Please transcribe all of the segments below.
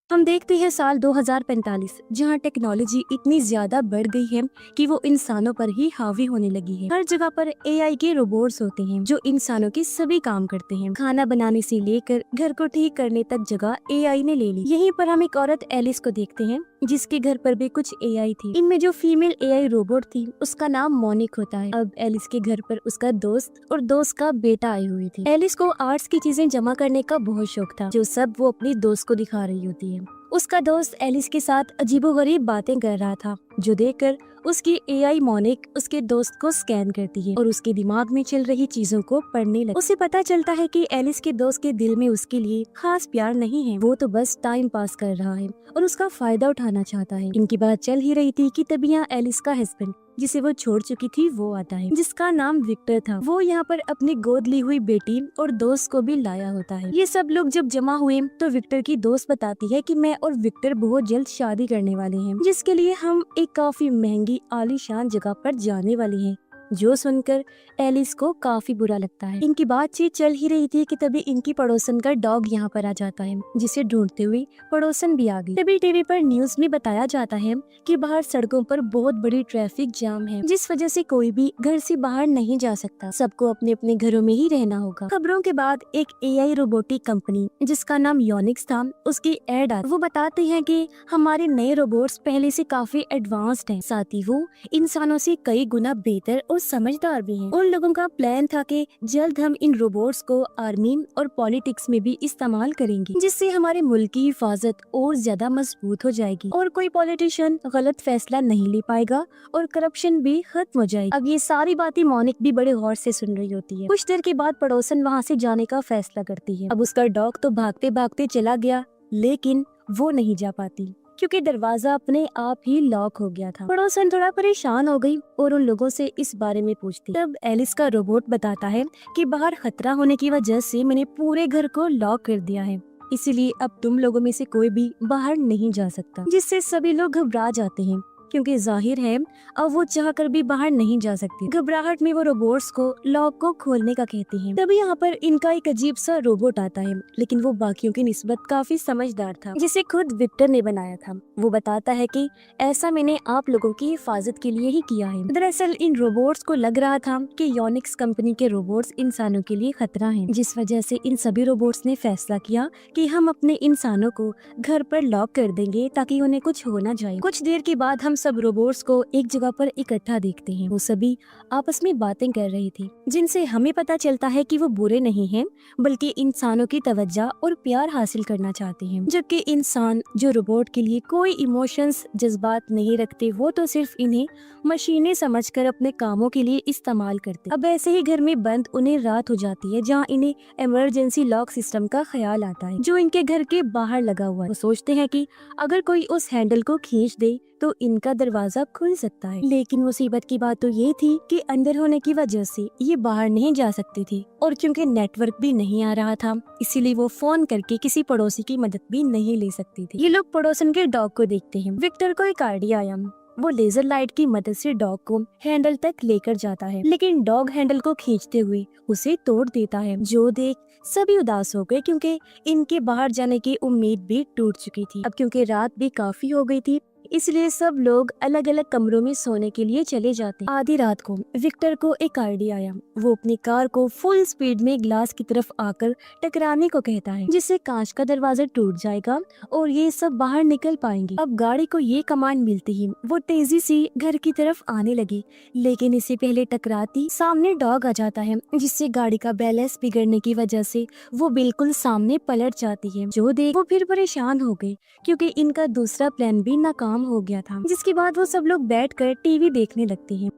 हम देखते हैं साल 2045 जहां टेक्नोलॉजी इतनी ज्यादा बढ़ गई है कि वो इंसानों पर ही हावी होने लगी है। हर जगह पर एआई के रोबोट्स होते हैं जो इंसानों के सभी काम करते हैं। खाना बनाने से लेकर घर को ठीक करने तक जगह एआई ने ले ली। यहीं पर हम एक औरत एलिस को देखते हैं जिसके घर पर भी कुछ एआई थी। इनमें जो फीमेल एआई रोबोट थी उसका नाम मोनिक होता है। अब एलिस के घर पर उसका दोस्त और दोस्त का बेटा आए हुए थे। एलिस को आर्ट्स की चीजें जमा करने का बहुत शौक था जो सब वो अपनी दोस्त को दिखा रही होती है। उसका दोस्त एलिस के साथ अजीबोगरीब बातें कर रहा था जो देखकर उसकी एआई मोनिक उसके दोस्त को स्कैन करती है और उसके दिमाग में चल रही चीजों को पढ़ने लगती है। उसे पता चलता है कि एलिस के दोस्त के दिल में उसके लिए खास प्यार नहीं है, वो तो बस टाइम पास कर रहा है और उसका फायदा उठाना चाहता है। इनकी बात चल ही रही थी कि तभी यहाँ एलिस का हस्बैंड जिसे वो छोड़ चुकी थी वो आता है, जिसका नाम विक्टर था। वो यहाँ पर अपनी गोद ली हुई बेटी और दोस्त को भी लाया होता है। ये सब लोग जब जमा हुए तो विक्टर की दोस्त बताती है कि मैं और विक्टर बहुत जल्द शादी करने वाले हैं, जिसके लिए हम एक काफी महंगी आलीशान जगह पर जाने वाले हैं। जो सुनकर एलिस को काफी बुरा लगता है। इनकी बातचीत चल ही रही थी कि तभी इनकी पड़ोसन का डॉग यहाँ पर आ जाता है, जिसे ढूंढते हुए पड़ोसन भी आ गई। तभी टीवी पर न्यूज में बताया जाता है कि बाहर सड़कों पर बहुत बड़ी ट्रैफिक जाम है, जिस वजह से कोई भी घर से बाहर नहीं जा सकता। सबको अपने अपने घरों में ही रहना होगा। खबरों के बाद एक एआई रोबोटिक कंपनी जिसका नाम योनिक्स था उसकी एड आती। वो बताते हैं कि हमारे नए रोबोट्स पहले से काफी एडवांस्ड हैं, साथ ही वो इंसानों से कई गुना बेहतर और समझदार भी हैं। उन लोगों का प्लान था कि जल्द हम इन रोबोट्स को आर्मी और पॉलिटिक्स में भी इस्तेमाल करेंगे, जिससे हमारे मुल्क की हिफाजत और ज्यादा मजबूत हो जाएगी और कोई पॉलिटिशियन गलत फैसला नहीं ले पाएगा और करप्शन भी खत्म हो जाएगी। अब ये सारी बातें मोनिक भी बड़े गौर से सुन रही होती है। कुछ देर के बाद पड़ोसन वहाँ से जाने का फैसला करती है। अब उसका डॉग तो भागते भागते चला गया, लेकिन वो नहीं जा पाती क्योंकि दरवाजा अपने आप ही लॉक हो गया था। पड़ोसन थोड़ा परेशान हो गई और उन लोगों से इस बारे में पूछती। तब एलिस का रोबोट बताता है कि बाहर खतरा होने की वजह से मैंने पूरे घर को लॉक कर दिया है, इसीलिए अब तुम लोगों में से कोई भी बाहर नहीं जा सकता, जिससे सभी लोग घबरा जाते हैं क्योंकि जाहिर है अब वो चाहकर भी बाहर नहीं जा सकती। घबराहट में वो रोबोट्स को लॉक को खोलने का कहती हैं। तभी यहाँ पर इनका एक अजीब सा रोबोट आता है, लेकिन वो बाकियों की निस्बत काफी समझदार था, जिसे खुद विक्टर ने बनाया था। वो बताता है कि ऐसा मैंने आप लोगों की हिफाजत के लिए ही किया है। दरअसल इन रोबोट्स को लग रहा था कि योनिक्स कंपनी के रोबोट्स इंसानों के लिए खतरा है, जिस वजह से इन सभी रोबोट्स ने फैसला किया कि हम अपने इंसानों को घर पर लॉक कर देंगे ताकि उन्हें कुछ हो न जाए। कुछ देर के बाद हम सब रोबोट्स को एक जगह पर इकट्ठा देखते हैं। वो सभी आपस में बातें कर रही थी, जिनसे हमें पता चलता है कि वो बुरे नहीं हैं, बल्कि इंसानों की तवज्जो और प्यार हासिल करना चाहते हैं। जबकि इंसान जो रोबोट के लिए कोई इमोशंस जज्बात नहीं रखते, वो तो सिर्फ इन्हें मशीनें समझकर अपने कामों के लिए इस्तेमाल करते। अब ऐसे ही घर में बंद उन्हें रात हो जाती है, जहाँ इन्हें इमरजेंसी लॉक सिस्टम का ख्याल आता है जो इनके घर के बाहर लगा हुआ है। वो सोचते हैं कि अगर कोई उस हैंडल को खींच दे तो इनका दरवाजा खुल सकता है, लेकिन मुसीबत की बात तो ये थी कि अंदर होने की वजह से ये बाहर नहीं जा सकती थी और क्योंकि नेटवर्क भी नहीं आ रहा था, इसीलिए वो फोन करके किसी पड़ोसी की मदद भी नहीं ले सकती थी। ये लोग पड़ोसन के डॉग को देखते हैं। विक्टर को एक आइडिया आया। वो लेजर लाइट की मदद से डॉग को हैंडल तक लेकर जाता है, लेकिन डॉग हैंडल को खींचते हुए उसे तोड़ देता है, जो देख सभी उदास हो गए क्योंकि इनके बाहर जाने की उम्मीद भी टूट चुकी थी। अब क्योंकि रात भी काफी हो गई थी, इसलिए सब लोग अलग अलग कमरों में सोने के लिए चले जाते हैं। आधी रात को विक्टर को एक आइडिया आया। वो अपनी कार को फुल स्पीड में ग्लास की तरफ आकर टकराने को कहता है, जिससे कांच का दरवाजा टूट जाएगा और ये सब बाहर निकल पाएंगे। अब गाड़ी को ये कमांड मिलती ही वो तेजी से घर की तरफ आने लगी, लेकिन इससे पहले टकराती सामने डॉग आ जाता है, जिससे गाड़ी का बैलेंस बिगड़ने की वजह से वो बिल्कुल सामने पलट जाती है। जो देख वो फिर परेशान हो गए क्योंकि इनका दूसरा प्लान भी नाकाम हो गया था। जिसके बाद वो सब लोग बैठकर टीवी देखने लगते हैं।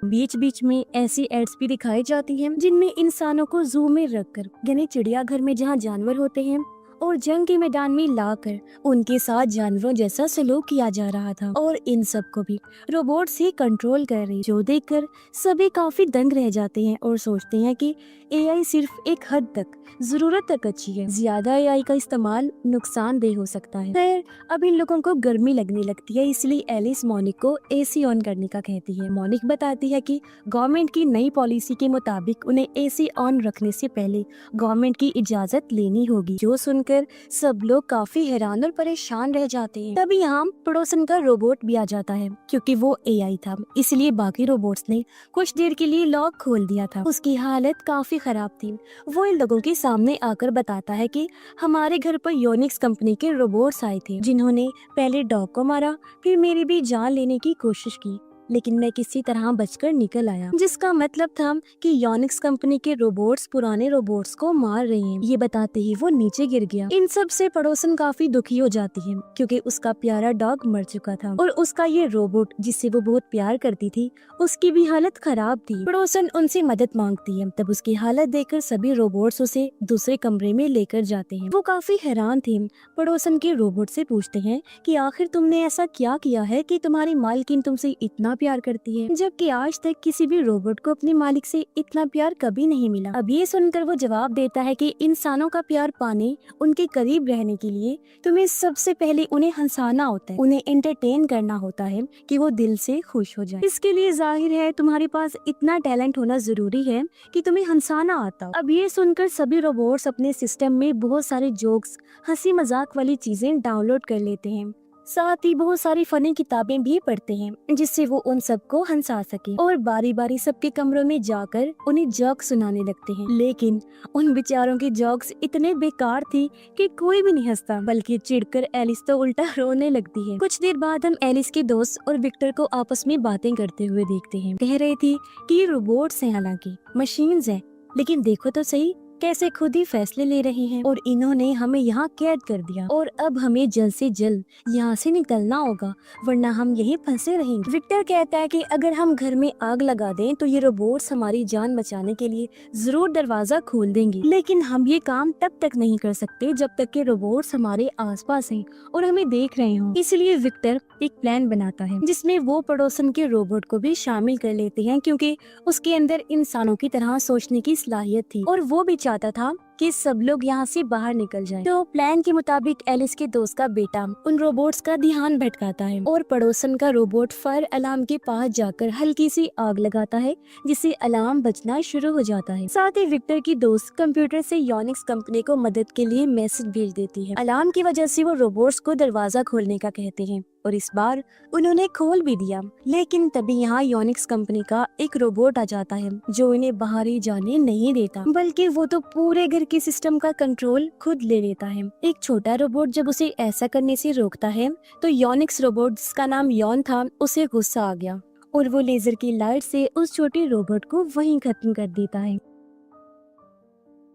बीच बीच में ऐसी एड्स भी दिखाई जाती हैं जिनमें इंसानों को जू में रखकर, यानी चिड़ियाघर में जहां जानवर होते हैं, और जंग के मैदान में लाकर उनके साथ जानवरों जैसा सलूक किया जा रहा था और इन सब को भी रोबोट से कंट्रोल कर रही, जो देखकर सभी काफी दंग रह जाते हैं और सोचते हैं कि एआई सिर्फ एक हद तक, जरूरत तक अच्छी है। ज्यादा एआई का इस्तेमाल नुकसानदेह हो सकता है। खैर, अब इन लोगों को गर्मी लगने लगती है, इसलिए एलिस मोनिक को एसी ऑन करने का कहती है। मोनिक बताती है कि गवर्नमेंट की नई पॉलिसी के मुताबिक उन्हें एसी ऑन रखने से पहले गवर्नमेंट की इजाजत लेनी होगी। जो सुनकर सब लोग काफी हैरान और परेशान रह जाते हैं। तभी यहाँ पड़ोसन का रोबोट भी आ जाता है। क्योंकि वो एआई था, इसलिए बाकी रोबोट्स ने कुछ देर के लिए लॉक खोल दिया था। उसकी हालत काफी खराब थी। वो इन लोगों के सामने आकर बताता है कि हमारे घर पर योनिक्स कंपनी के रोबोट्स आए थे, जिन्होंने पहले डॉग को मारा, फिर मेरी भी जान लेने की कोशिश की, लेकिन मैं किसी तरह बचकर निकल आया। जिसका मतलब था कि योनिक्स कंपनी के रोबोट्स पुराने रोबोट्स को मार रहे हैं। ये बताते ही वो नीचे गिर गया। इन सब से पड़ोसन काफी दुखी हो जाती है, क्योंकि उसका प्यारा डॉग मर चुका था और उसका ये रोबोट जिससे वो बहुत प्यार करती थी, उसकी भी हालत खराब थी। पड़ोसन उनसे मदद मांगती है। तब उसकी हालत देखकर सभी रोबोट्स उसे दूसरे कमरे में लेकर जाते हैं। वो काफी हैरान थे। पड़ोसन के रोबोट से पूछते हैं कि आखिर तुमने ऐसा क्या किया है कि तुम्हारी मालकिन तुमसे इतना प्यार करती है, जबकि आज तक किसी भी रोबोट को अपने मालिक से इतना प्यार कभी नहीं मिला। अब ये सुनकर वो जवाब देता है कि इंसानों का प्यार पाने, उनके करीब रहने के लिए तुम्हें सबसे पहले उन्हें हंसाना होता है, उन्हें एंटरटेन करना होता है कि वो दिल से खुश हो जाए। इसके लिए जाहिर है तुम्हारे पास इतना टैलेंट होना जरूरी है कि तुम्हें हंसाना आता हो। अब ये सुनकर सभी रोबोट्स अपने सिस्टम में बहुत सारे जोक्स, हंसी मजाक वाली चीजें डाउनलोड कर लेते हैं। साथ ही बहुत सारी फनी किताबें भी पढ़ते हैं, जिससे वो उन सबको हंसा सके, और बारी बारी सबके कमरों में जाकर उन्हें जोक सुनाने लगते हैं। लेकिन उन बेचारों की जोक्स इतने बेकार थी कि कोई भी नहीं हंसता, बल्कि चिढ़कर एलिस तो उल्टा रोने लगती है। कुछ देर बाद हम एलिस के दोस्त और विक्टर को आपस में बातें करते हुए देखते हैं। कह रहे थे कि ये रोबोट्स हैं, हालांकि मशीन्स हैं, लेकिन देखो तो सही कैसे खुद ही फैसले ले रहे हैं, और इन्होंने हमें यहाँ कैद कर दिया, और अब हमें जल्द से जल्द यहाँ से निकलना होगा, वरना हम यहीं फंसे रहेंगे। विक्टर कहता है कि अगर हम घर में आग लगा दें तो ये रोबोट्स हमारी जान बचाने के लिए जरूर दरवाजा खोल देंगे, लेकिन हम ये काम तब तक नहीं कर सकते जब तक के रोबोट्स हमारे आसपास हैं और हमें देख रहे हों। इसलिए विक्टर एक प्लान बनाता है, जिसमें वो पड़ोसन के रोबोट को भी शामिल कर लेते हैं, क्योंकि उसके अंदर इंसानों की तरह सोचने की सलाहियत थी, और वो भी चाहता था कि सब लोग यहाँ से बाहर निकल जाएं। तो प्लान के मुताबिक एलिस के दोस्त का बेटा उन रोबोट्स का ध्यान भटकाता है, और पड़ोसन का रोबोट फायर अलार्म के पास जाकर हल्की सी आग लगाता है, जिससे अलार्म बजना शुरू हो जाता है। साथ ही विक्टर की दोस्त कंप्यूटर से योनिक्स कंपनी को मदद के लिए मैसेज भेज देती है। अलार्म की वजह से वो रोबोट्स को दरवाजा खोलने का कहते हैं, और इस बार उन्होंने खोल भी दिया। लेकिन तभी यहाँ योनिक्स कंपनी का एक रोबोट आ जाता है, जो इन्हें बाहर ही जाने नहीं देता, बल्कि वो तो पूरे घर के सिस्टम का कंट्रोल खुद ले लेता है। एक छोटा रोबोट जब उसे ऐसा करने से रोकता है, तो योनिक्स रोबोट, जिसका नाम यॉन था, उसे गुस्सा आ गया, और वो लेजर की लाइट से उस छोटे रोबोट को वहीं खत्म कर देता है।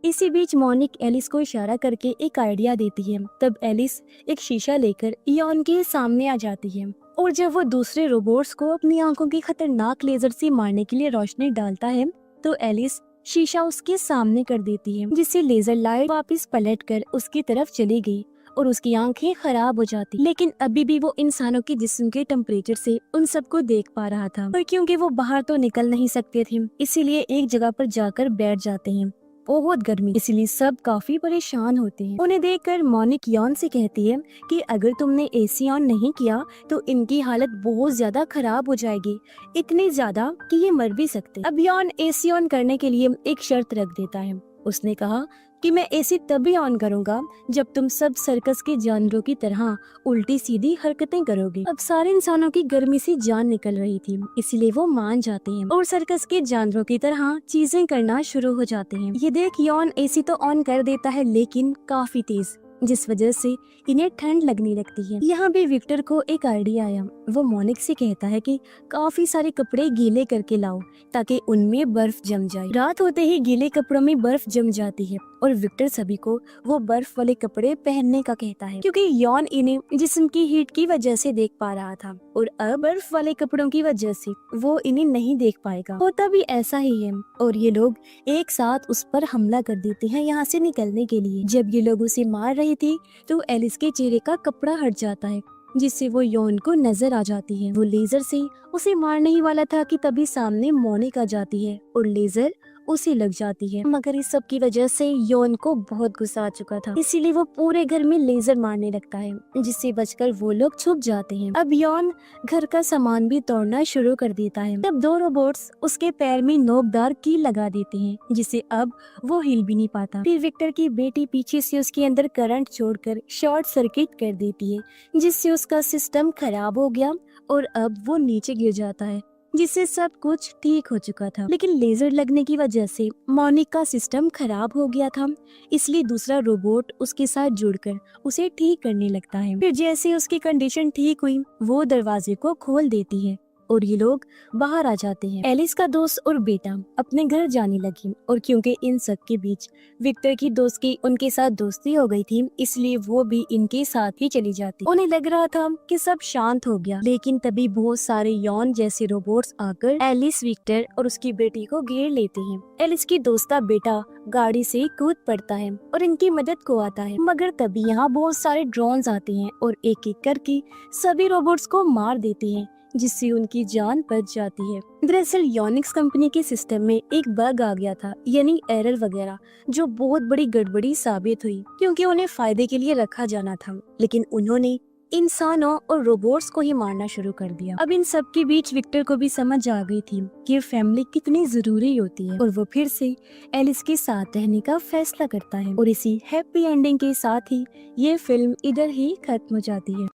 इसी बीच मोनिक एलिस को इशारा करके एक आइडिया देती है। तब एलिस एक शीशा लेकर यॉन के सामने आ जाती है, और जब वो दूसरे रोबोट्स को अपनी आंखों की खतरनाक लेजर से मारने के लिए रोशनी डालता है, तो एलिस शीशा उसके सामने कर देती है, जिससे लेजर लाइट वापस पलटकर उसकी तरफ चली गई और उसकी आंखें खराब हो जाती। लेकिन अभी भी वो इंसानों के जिस्म के टेम्परेचर से उन सबको देख पा रहा था, पर क्योंकि वो बाहर तो निकल नहीं सकते थे, इसीलिए एक जगह पर जाकर बैठ जाते हैं। बहुत गर्मी, इसलिए सब काफी परेशान होते हैं। उन्हें देखकर मोनिक यॉन से कहती है कि अगर तुमने एसी ऑन नहीं किया तो इनकी हालत बहुत ज्यादा खराब हो जाएगी, इतनी ज्यादा कि ये मर भी सकते। अब यॉन एसी ऑन करने के लिए एक शर्त रख देता है। उसने कहा कि मैं एसी तभी ऑन करूंगा जब तुम सब सर्कस के जानवरों की तरह उल्टी सीधी हरकतें करोगे। अब सारे इंसानों की गर्मी से जान निकल रही थी, इसलिए वो मान जाते हैं और सर्कस के जानवरों की तरह चीजें करना शुरू हो जाते हैं। ये देख यॉन एसी तो ऑन कर देता है, लेकिन काफी तेज, जिस वजह से इन्हें ठंड लगने लगती है। यहाँ भी विक्टर को एक आइडिया आया। वो मोनिक से कहता है कि काफी सारे कपड़े गीले करके लाओ ताकि उनमें बर्फ जम जाए। रात होते ही गीले कपड़ों में बर्फ जम जाती है और विक्टर सभी को वो बर्फ वाले कपड़े पहनने का कहता है, क्योंकि यॉन इन्हें जिस्म की हीट की वजह से देख पा रहा था और अब बर्फ वाले कपड़ों की वजह से वो इन्हें नहीं देख पाएगा। होता भी ऐसा ही है और ये लोग एक साथ उस पर हमला कर देते हैं यहाँ से निकलने के लिए। जब ये लोग उसे मार रही थी तो एलिस के चेहरे का कपड़ा हट जाता है, जिससे वो यॉन को नजर आ जाती है। वो लेजर से उसे मारने ही वाला था कि तभी सामने मोनिक आ जाती है और लेजर उसे लग जाती है। मगर इस सब की वजह से यॉन को बहुत गुस्सा आ चुका था, इसीलिए वो पूरे घर में लेजर मारने लगता है, जिससे बचकर वो लोग छुप जाते हैं। अब यॉन घर का सामान भी तोड़ना शुरू कर देता है। तब दो रोबोट्स उसके पैर में नोकदार कील लगा देते हैं, जिससे अब वो हिल भी नहीं पाता। फिर विक्टर की बेटी पीछे से उसके अंदर करंट छोड़कर शॉर्ट सर्किट कर देती है, जिससे उसका सिस्टम खराब हो गया और अब वो नीचे गिर जाता है, जिससे सब कुछ ठीक हो चुका था। लेकिन लेजर लगने की वजह से मॉनिक का सिस्टम खराब हो गया था, इसलिए दूसरा रोबोट उसके साथ जुड़कर उसे ठीक करने लगता है। फिर जैसे उसकी कंडीशन ठीक हुई, वो दरवाजे को खोल देती है और ये लोग बाहर आ जाते हैं। एलिस का दोस्त और बेटा अपने घर जाने लगी, और क्योंकि इन सब के बीच विक्टर की दोस्त की उनके साथ दोस्ती हो गई थी, इसलिए वो भी इनके साथ ही चली जाती। उन्हें लग रहा था कि सब शांत हो गया, लेकिन तभी बहुत सारे यॉन जैसे रोबोट्स आकर एलिस, विक्टर और उसकी बेटी को घेर लेते हैं। एलिस की दोस्त का बेटा गाड़ी से कूद पड़ता है और इनकी मदद को आता है, मगर तभी यहाँ बहुत सारे ड्रोन्स आते हैं और एक एक करके सभी रोबोट्स को मार देते हैं, जिससे उनकी जान बच जाती है। दरअसल योनिक्स कंपनी के सिस्टम में एक बग आ गया था, यानी एरर वगैरह, जो बहुत बड़ी गड़बड़ी साबित हुई, क्योंकि उन्हें फायदे के लिए रखा जाना था, लेकिन उन्होंने इंसानों और रोबोट्स को ही मारना शुरू कर दिया। अब इन सब के बीच विक्टर को भी समझ आ गई थी कि फैमिली कितनी जरूरी होती है, और वो फिर से एलिस के साथ रहने का फैसला करता है। और इसी हैप्पी एंडिंग के साथ ही ये फिल्म इधर ही खत्म हो जाती है।